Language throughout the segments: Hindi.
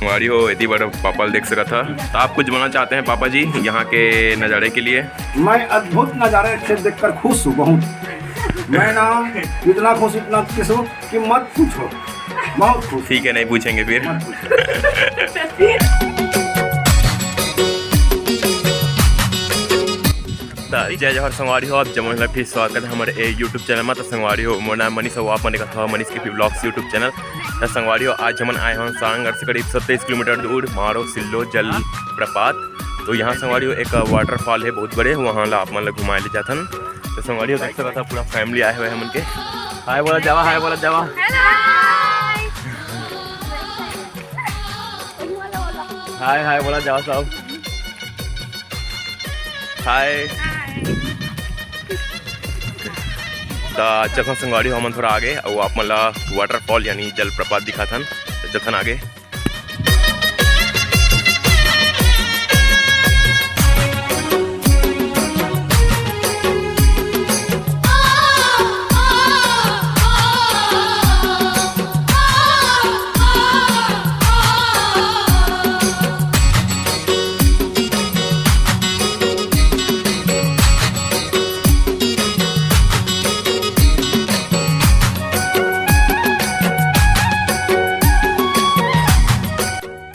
हमारी हो इतनी बड़ा पापा देख सका था। तो आप कुछ बोलना चाहते हैं पापा जी यहाँ के नज़ारे के लिए? मैं अद्भुत नज़ारे से देखकर खुश हूँ बहुत। मैं ना इतना खुश हूँ कि मत पूछो, बहुत खुश। ठीक है, नहीं पूछेंगे फिर। जय जवाहर संगवारी हो, आप जमुना फिर स्वागत है हमारे यूट्यूब चैनल में। तो संगवारी हो मोर नाम मनीष हो, आप मैंने कहा मनीष के ब्लॉग्स यूट्यूब चैनल। तो संगवारी हो आज हम आए हैं सांगड़ से करीब 27 किलोमीटर दूर मारो सिल्लो जल प्रपात। तो यहाँ संगवारी हो एक वाटरफॉल है बहुत बड़े, वहाँ ला आप मतलब घुमाए ले जाथन। तो संगवारी हो देख सकता था पूरा फैमिली आए हुए हैं मन के। हाय बोला जावा, हाय बोला जावा, हाय हाय बोला जावा साहब, हाय। जखन संगवारी हो हम थोड़ा आगे और आप मतलब वाटरफॉल यानी जलप्रपात दिखाथन। तो जखन आगे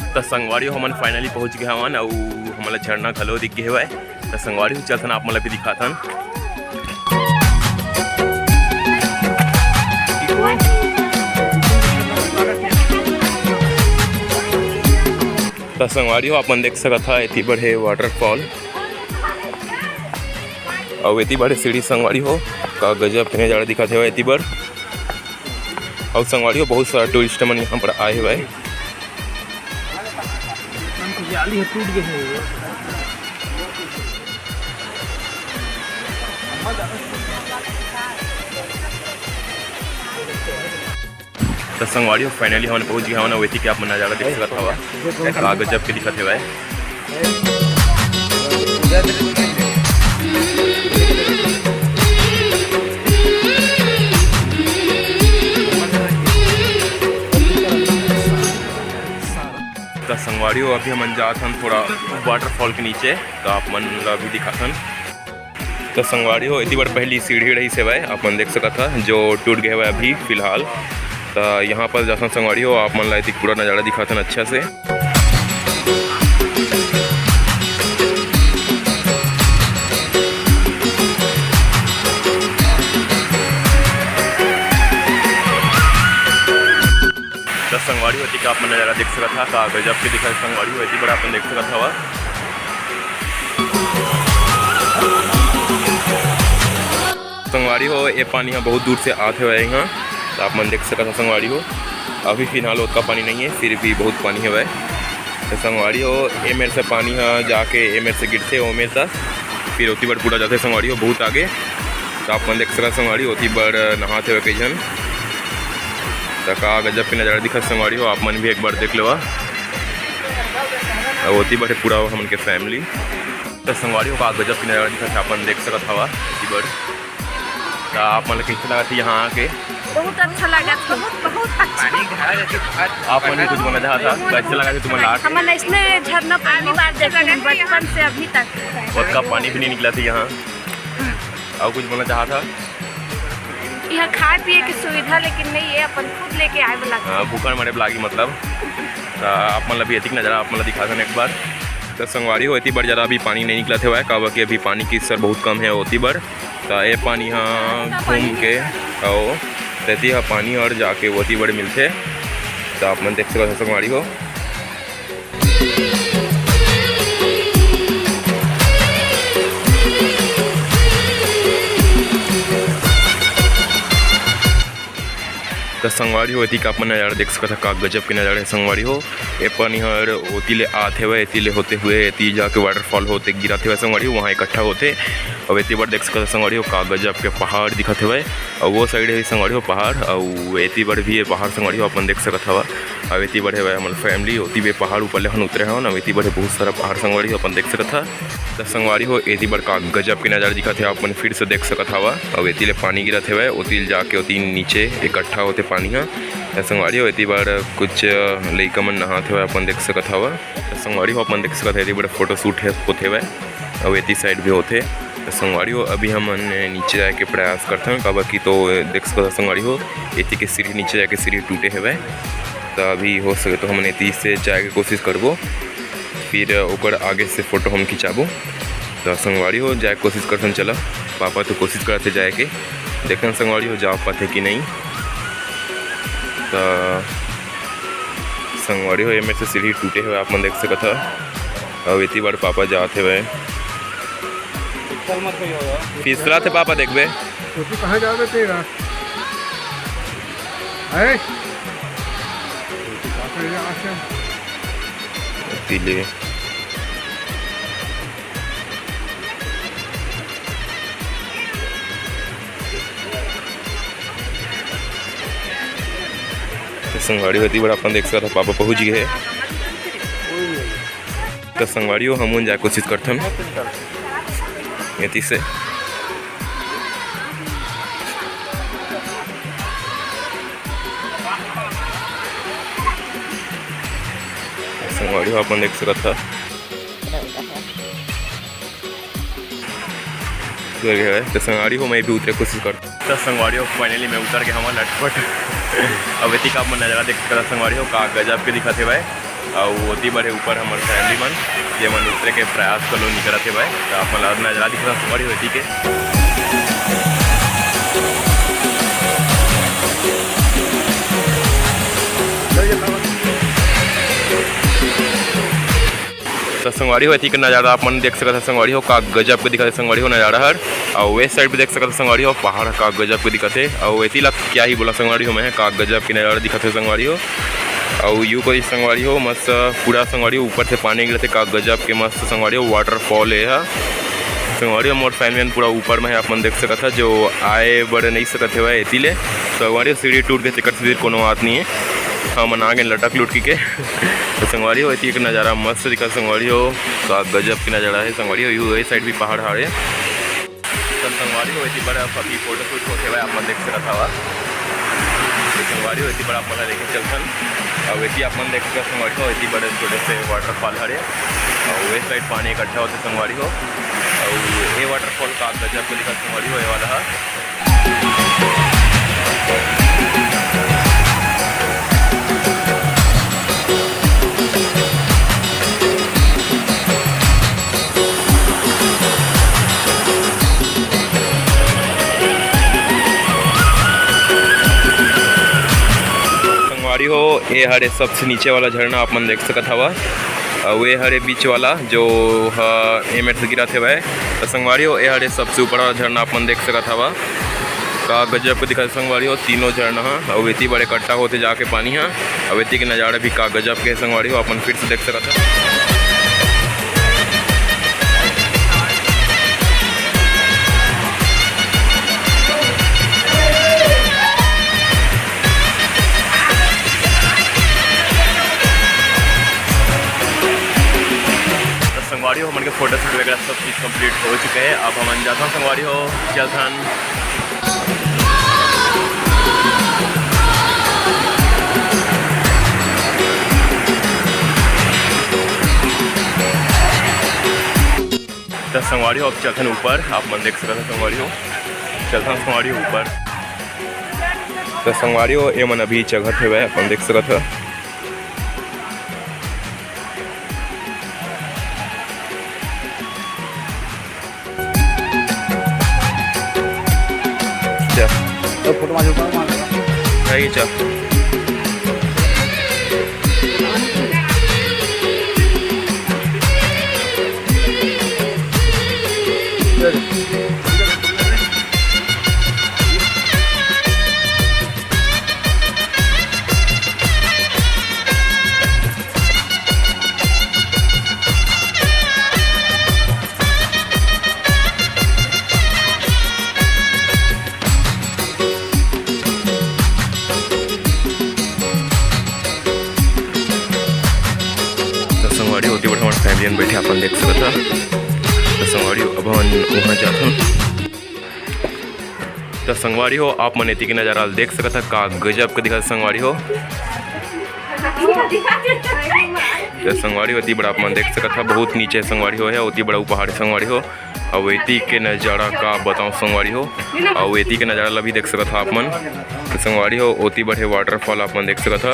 तो संगवारी हमन फाइनली पहुंच गए हवन और हमारा झरना घलो दिख गए हुआ है। तो संगवारी चलथन आप मतलब भी दिखाथन। तो संगवारी हो अपन देख सकत था इतनी बड़े वाटरफॉल और इतनी बड़े सीढ़ी संगवारी हो का गजब के नजारा दिखाते हुए इतनी बड़। और संगवारी हो बहुत सारा टूरिस्ट मन यहाँ पर आए हुए हैं। जाली टूट गए हैं। तो संगवारी हो फाइनली हमने पहुंच गया ना, वैसे कि आप नज़ारा देख सकता हुआ गजब के दिखते हुए है। तो संगवारी हो अभी हम जात हम थोड़ा वाटरफॉल के नीचे, तो आप मन अभी दिखाथन। तो संगवारी हो इतनी बार पहली सीढ़ी रही से भाई आप मन देख सका था जो टूट गया हुआ है अभी फिलहाल। तो यहाँ पर जासन संगवारी हो आप मन ला पूरा नज़ारा दिखाथन अच्छा से। तो संगवारी होती कि आप मन नज़ारा देख सकता था गजब के दिखा संगवारी हो इतनी बड़ा अपन देख सकता था। संगवारी हो ये पानी यहाँ बहुत दूर से आते हुए यहाँ, तो आप मन देख सकता था संगवारी हो। अभी फिलहाल उतना पानी नहीं है, फिर भी बहुत पानी है वह। तो संगवारी हो ए मेरे से पानी है जाके ए मेरे से गिरते ओ मेरे साथ फिर उतनी बार पूरा जाते संगवारी हो बहुत आगे। तो आप मन देख सकता संगवारी होती बार नहाते हुए कई जन। तो का गजब के नज़ारा दिखा संगवारी हो, आप मन भी एक बार देख लो। होती बड़े पूरा हमन के फैमिली। तो संगवारी हो का गजब के नज़ारा दिखा अपन देख सकता हवा इतनी बार। तो आप मतलब कैसे लगा थी यहाँ आके? बहुत अच्छा लगा, बहुत अच्छा। आप मन कुछ बोलना चाहा था, कैसे लगा थी तुम्हें लाके? हमने इसने झरना पहली बार देखा बचपन से अभी तक। और का पानी भी नहीं निकला था यहाँ। और कुछ बोलना चाहा था? यहाँ खाए पिए की सुविधा लेकिन नहीं है, अपन खुद लेके आए वाला। हाँ भूखा मरे लागी मतलब। तो आप मतलब एतिक नज़ारा आप मतलब दिखा दें एक बार। तो संगवारी हो इतनी बार ज़्यादा अभी पानी नहीं निकला थे, कहा कि अभी पानी की स्तर बहुत कम है होती बार। तो ये पानी यहाँ घूम के आओ रहती है पानी और जाके होती बड़े मिलते। तो आप मन देख सकते संगवारी हो। तो संगवारी हो इतनी का अपन नज़ारा देख सकता का गजब के नज़ारे संगवारी हो। ए पानी हर ओतीले आते हुए एतीले होते हुए एती जाके वाटरफॉल होते गिराते हुए संगवारी हो वहाँ इकट्ठा होते। और इतनी बार देख सकता संगवारी हो का गजब के पहाड़ दिखाते हुए। और वो साइड है संगवारी हो पहाड़ और इतनी बार भी पहाड़ संगवारी हो अपन देख सकता हवा। अब इतनी बड़े हुए हमारे फैमिली होती भी पहाड़ ऊपर लेखन उतरे हो ना, इतनी बड़े बहुत सारा पहाड़ संगवारी हो अपन देख सकता। तो संगवारी हो इतनी बार का गजब के नज़ारा दिखाते अपन फिर से देख सकता हवा। और इतने पानी गिराते हुए ओतिल जाके ओती नीचे इकट्ठा होते पानी है। संगवारी हो इतनी बार कुछ लइका मन नहाते हुए अपन देख सकत हवा। संगवारी हो अपन देख सकत है बड़ा फोटो शूट है होते हुए और इतनी साइड भी होते। संगवारी हो अभी हम नीचे जाके प्रयास करते हैं काबा की तो देख सकते संगवारी हो इतनी के सीढ़ी नीचे जाके सीढ़ी टूटे हुए तो अभी हो सके तो हमने इतनी से जाए के कोशिश करबो फिर ओकर आगे से फ़ोटो हम खिंचाबो। तो संगवारी हो जाए कोशिश करते चला पापा तो कोशिश करते जाए के देखन संगवारी हो जा पाते कि नहीं। तो संगवारी हो ये मेरे से सीढ़ी टूटे हुए आप मन देख सकत ह और इतनी बार पापा जाते हुए फिसला थे पापा देखबे कहाँ जाओगे तेरा इसीलिए संगवाड़ी होती बड़ा अपन देख सकता पापा पहुँच गए तो संगवाड़ी हो हम जाए कोशिश करते हैं यति से संगवाड़ी हो अपन देख सकता तो संगवाड़ी हो मैं भी उतरे कोशिश करता तो संगवाड़ी हो फाइनली मैं उतर गया हमारा लटपट अब इतनी का मन नज़ारा देख सकता संगवाड़ी हो का गजब के दिखाते भाई और होती बड़े ऊपर हमारे फैमिली मन ये मन उतरे के प्रयास करो नहीं कराते भाई तो आप मन नज़ारा दिखता संगवाड़ी होती के तो संगवाड़ी होती के नज़ारा आप मन देख सकते संगवाड़ी हो का गजब के दिखाते संगवाड़ी हो नज़ारा हर और वेस्ट साइड पे देख सकते संगवाड़ी हो पहाड़ का गजब के दिखाते और इतनी लग क्या ही बोला संगवाड़ी हो मैं का गजब के नज़ारा दिखाते संगवाड़ी हो और यू कोई संगवाड़ी हो मस्त पूरा संगवाड़ी हो ऊपर से पानी गिरते का गजब के मस्त संगवाड़ी हो वाटरफॉल है संगवाड़ी हो मोर फैमिली पूरा ऊपर में है आप मन देख सकता था जो आए बड़े नहीं सकते हुए इतनी ले संगवाड़ी हो सीढ़ी टूट के टिकट सीधी कोनो बात नहीं है हाँ मन आ गए लटक लुट के तो संगवाड़ी हो इतनी एक नज़ारा मस्त दिखा संगवाड़ी हो का गजब की नज़ारा है संगवाड़ी हो यू साइड भी पहाड़ हाड़ है तो संगवाड़ी हो इतनी बड़ा अभी फोटो शूट होते हुए आप मन देख सकता था संगवाड़ी हो इतनी बड़ा आप मन देखे चलसन और वैसे आप मन देख सकते संगवाड़ी हो इतनी बड़े छोटे से वाटरफॉल हरे और वे साइड पानी इकट्ठा होते संगवाड़ी हो और ये वाटरफॉल का गजब को दिखा संगवाड़ी हो ये वाला है। हो ये हरे सबसे नीचे वाला झरना आप मन देख सकत हवा वे हरे बीच वाला जो एमेट से गिरा थे वह तो संगवाड़ी हो ये हरे सबसे ऊपर वाला झरना आप मन देख सकत हवा का गजब को दिखा संगवाड़ी हो तीनों झरना और वेती बड़े इकट्ठा होते जाके पानी है और वेती के नज़ारे भी का गजब के संगवाड़ी हो अपन फिर से देख सकता है। संगवाड़ी हो मन के फोटो शूट वगैरह सब चीज़ कंप्लीट हो चुके हैं अब हम जाता हूँ संगवाड़ी हो जलथन तो संगवाड़ी हो अब चलथन ऊपर आप मन देख सकते संगवाड़ी हो चलथन संगवाड़ी हो ऊपर तो संगवाड़ी हो ये मन अभी जगह थे वह अपन देख सकते फोटो नहीं चल संगवाड़ी होती बट हमारे फैमिली बैठे अपन देख सकता तो संगवाड़ी अब हम वहाँ जाता तो संगवारी हो आप मन एती के नज़ारा देख सकत का गजब के दिखत संगवारी हो। तो संगवारी होती बड़ा आप मन देख सकत बहुत नीचे संगवारी हो है होती बड़ा पहाड़ी संगवारी हो। और एती के नज़ारा का बताऊँ संगवारी हो और एती के नज़ारा ला भी देख सकत आप मन। तो संगवारी हो ओती बढ़े वाटरफॉल आप मन देख सकत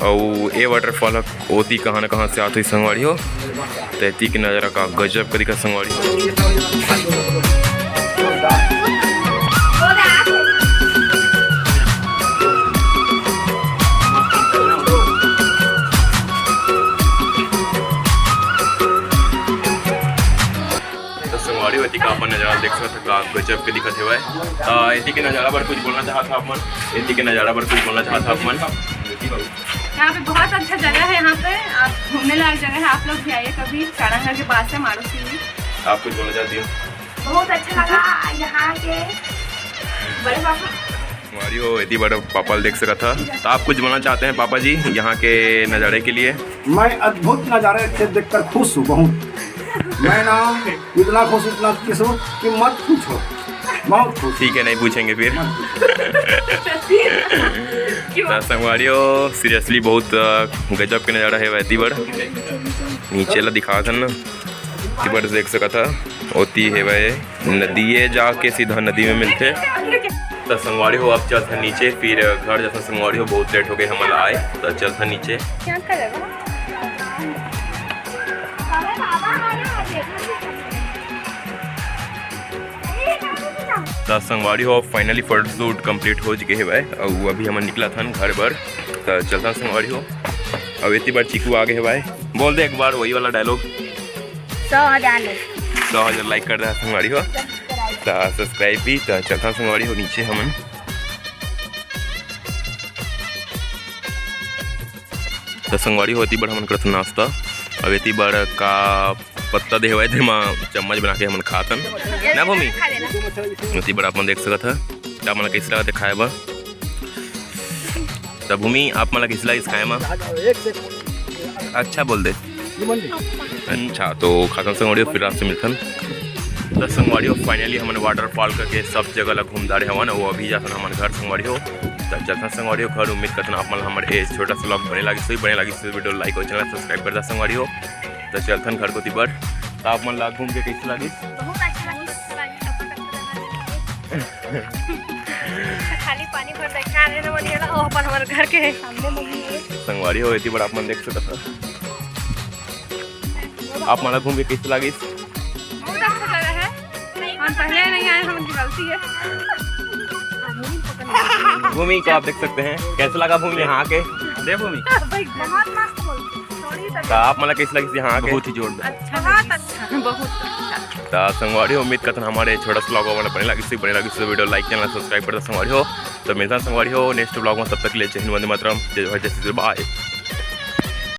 और ये वाटरफॉल ओती कहाँ न कहाँ से आते हुई संगवारी हो। तो एती के नज़ारा का गजब के दिखत संगवारी हो। संगवारी होती का अपन नज़ारा देख सकते का गजब के दिखत है। एती के नज़ारा पर कुछ बोलना चाहता आप मन। एती के नज़ारा पर कुछ बोलना चाहता आप मन। यहाँ पे बहुत अच्छा जगह है। यहाँ पे आप घूमने लायक जगह है। आप लोग भी आइए कभी। चारंगा के पास है मारूसी। आप कुछ बोलना चाहती हो? बहुत अच्छा लगा यहाँ के बड़े पापा। संगवारी हो एती बड़ा पापा देख सका था। तो आप कुछ बोलना चाहते हैं पापा जी यहाँ के नज़ारे के लिए? मैं अद्भुत नज़ारे से देखकर खुश हूँ बहुत। मैं ना इतना खुश हूँ कि मत पूछो, बहुत खुश। ठीक है नहीं पूछेंगे फिर। तो संगवारी हो सीरियसली बहुत गजब के नज़ारा है वैती बड़ नीचे ला दिखा था ना बड़ देख सका था होती है वह नदी जाके सीधा नदी में मिलते। तो संगवारी हो अब चलता नीचे फिर घर जैसा संगवारी हो बहुत लेट हो गए हम आए तो चलता नीचे। तो संगवारी हो फाइनली फोटोशूट कंप्लीट हो चुके है भाई और अभी हम निकला था घर पर। तो चलता संगवारी हो अब इतनी बार चीकू आ गए है भाई। बोल दे एक बार वही वाला डायलॉग। 100,000 लाइक कर रहा है संगवारी हो। तो सब्सक्राइब भी। तो चलता संगवारी हो नीचे हम। तो संगवारी होती बड़ा हमन करत नाश्ता अब इतनी बड़ का पत्ता दे हुआ चम्मच बना के हमन खातन ना भूमि उसी बड़ा अपन देख सकत है। तो मन कैसे लगा खाए बा? तो भूमि आप मन कैसे लगा खाए में? अच्छा बोल दे। अच्छा तो खातन संगवारी फिर रात से मिलथन। तो संगवारी हो फाइनली हमन वाटरफॉल करके सब जगह ला घूम दारे हवन वो अभी जाता हमारे घर संगवारी हो। तो चलता संगवारी हो घर। उम्मीद करते आप मन हमारे छोटा सा ब्लॉग बने लगी बने लगी वीडियो लाइक और चैनल सब्सक्राइब कर दा संगवारी हो। तो चलथन घर को तिबर। तो आप मन ला घूम के कैसे लगी? खाली पानी भर देखा रहे ना बनिया ओ अपन हमारे घर के सामने लगी है संगवारी हो इतनी बड़ा आप मन देख सकते हैं। आप मन ला घूम के कैसे लगी? बहुत अच्छा लगा है। हम पहले नहीं आए हमारी गलती है। भूमि को आप देख सकते हैं कैसे लगा भूमि यहाँ के? दे भूमि बहुत मस्त बोलती। तो आप मतलब कैसे लगी यहाँ के? बहुत ही जोरदार। अच्छा बहुत अच्छा बहुत अच्छा। तो संगवारी हो उम्मीद करते हैं हमारे छोटा सा ब्लॉग बने लगी वीडियो लाइक चैनल सब्सक्राइब करता संगवारी हो। तो मिलता संगवारी हो नेक्स्ट ब्लॉग में। तब तक ले जय हिंद वंदे मातरम जय भारत जय श्री राम। बाय।